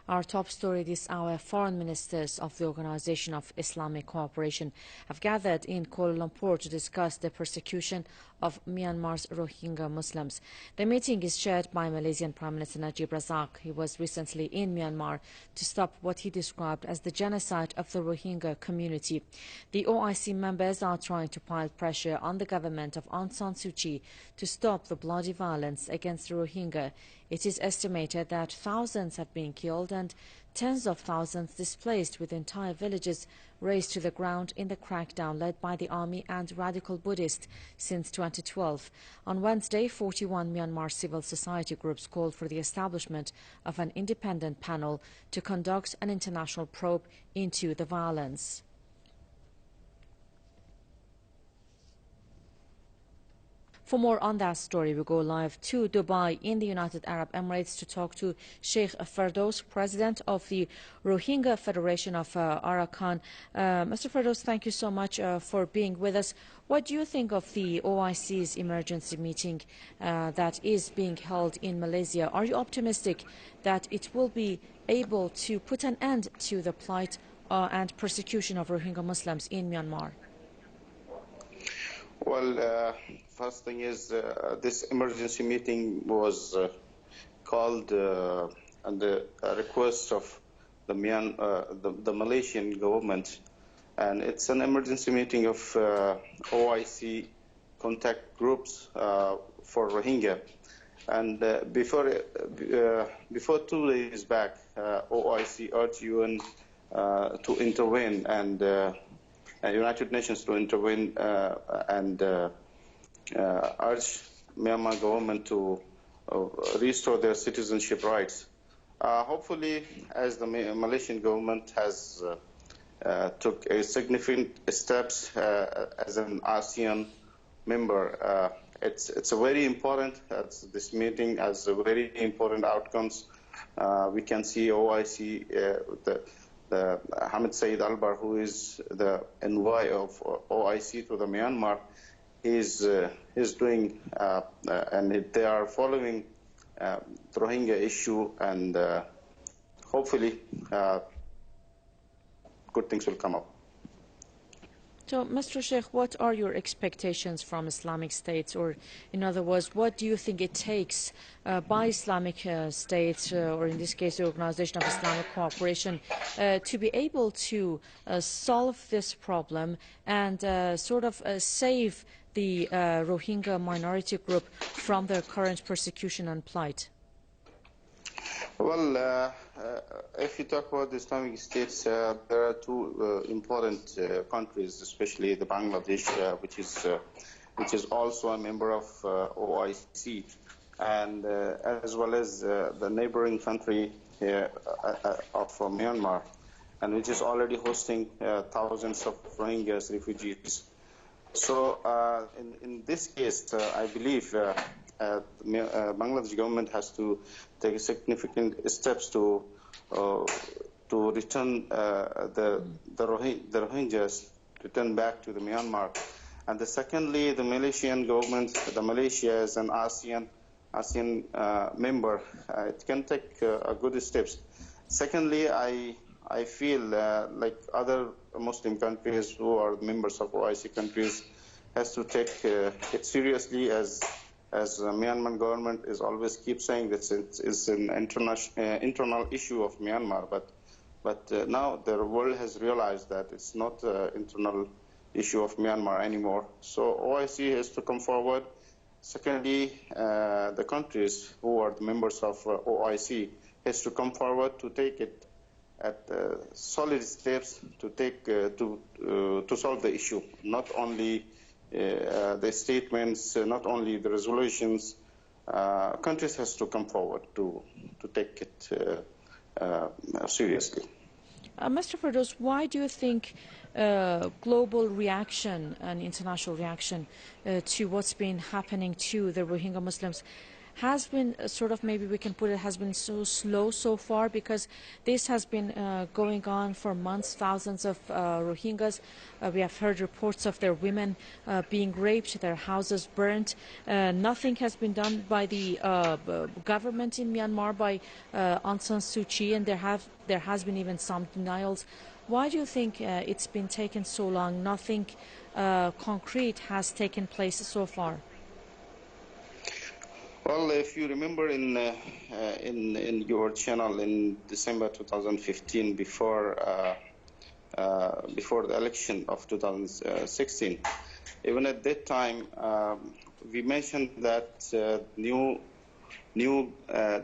Our top story this hour: foreign ministers of the Organization of Islamic Cooperation have gathered in Kuala Lumpur to discuss the persecution of Myanmar's Rohingya Muslims. The meeting is chaired by Malaysian Prime Minister Najib Razak. He was recently in Myanmar to stop what he described as the genocide of the Rohingya community. The OIC members are trying to pile pressure on the government of Aung San Suu Kyi to stop the bloody violence against the Rohingya. It is estimated that thousands have been killed and tens of thousands displaced, with entire villages razed to the ground in the crackdown led by the army and radical Buddhists since 2012. On Wednesday, 41 Myanmar civil society groups called for the establishment of an independent panel to conduct an international probe into the violence. For more on that story, we go live to Dubai in the United Arab Emirates to talk to Sheikh Firdaus, President of the Rohingya Federation of Arakan. Mr. Firdaus, thank you so much for being with us. What do you think of the OIC's emergency meeting that is being held in Malaysia? Are you optimistic that it will be able to put an end to the plight and persecution of Rohingya Muslims in Myanmar? Well, first thing is this emergency meeting was called at the request of the Malaysian government, and it's an emergency meeting of OIC contact groups for Rohingya. And before 2 days back, OIC urged UN to intervene and United Nations to intervene and urge Myanmar government to restore their citizenship rights. Hopefully, as the Malaysian government has took a significant steps as an ASEAN member, it's a very important. This meeting has a very important outcomes. We can see OIC Hamid Saeed Albar, who is the envoy of OIC to the Myanmar, is doing and they are following the Rohingya issue, and hopefully good things will come up. So, Mr. Sheikh, what are your expectations from Islamic states, or in other words, what do you think it takes by Islamic states, or in this case the Organization of Islamic Cooperation, to be able to solve this problem and sort of save the Rohingya minority group from their current persecution and plight? Well, if you talk about the Islamic states, there are two important countries, especially the Bangladesh, which is also a member of OIC, and as well as the neighboring country of Myanmar, and which is already hosting thousands of Rohingya refugees. So, in this case, I believe Bangladesh government has to take significant steps to return the Rohingyas return back to the Myanmar. And secondly, the Malaysian government, Malaysia as an ASEAN member, it can take good steps. Secondly, I feel like other Muslim countries who are members of OIC countries has to take it seriously, as Myanmar government is always keep saying that it's an internal issue of Myanmar, but now the world has realized that it's not an internal issue of Myanmar anymore. So OIC has to come forward. Secondly, the countries who are the members of OIC has to come forward to take it at solid steps to take to solve the issue, not only the statements, not only the resolutions. Countries has to come forward to take it seriously. Mr. Firdaus, why do you think global reaction and international reaction to what's been happening to the Rohingya Muslims has been sort of, maybe we can put it, has been so slow so far, because this has been going on for months. Thousands of Rohingyas, we have heard reports of their women being raped, their houses burnt. Nothing has been done by the government in Myanmar, by Aung San Suu Kyi, and there has been even some denials. Why do you think it's been taken so long? Nothing concrete has taken place so far. Well, if you remember in your channel in December 2015, before the election of 2016, even at that time, we mentioned that new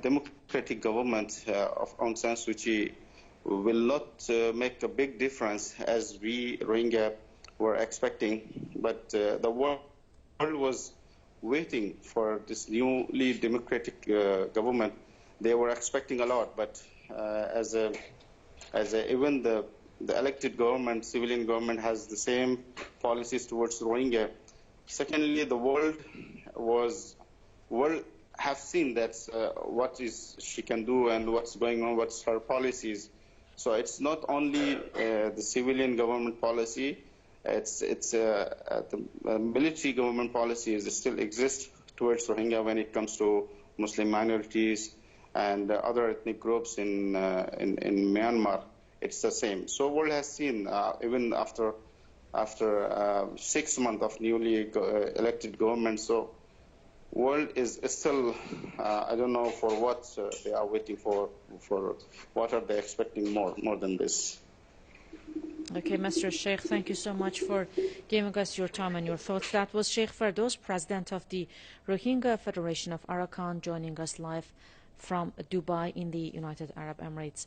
democratic government of Aung San Suu Kyi will not make a big difference as we Rohingya were expecting, but the world was waiting for this newly democratic government. They were expecting a lot, but even the elected government, civilian government, has the same policies towards Rohingya. Secondly, the world have seen that what is she can do and what's going on, what's her policies. So it's not only the civilian government policy. It's the military government policies still exist towards Rohingya when it comes to Muslim minorities and other ethnic groups in Myanmar. It's the same. So world has seen even after 6 months of newly elected government. So world is still I don't know for what they are waiting for what are they expecting more than this. Okay, Mr. Sheikh, thank you so much for giving us your time and your thoughts. That was Sheikh Ferdows, President of the Rohingya Federation of Arakan, joining us live from Dubai in the United Arab Emirates.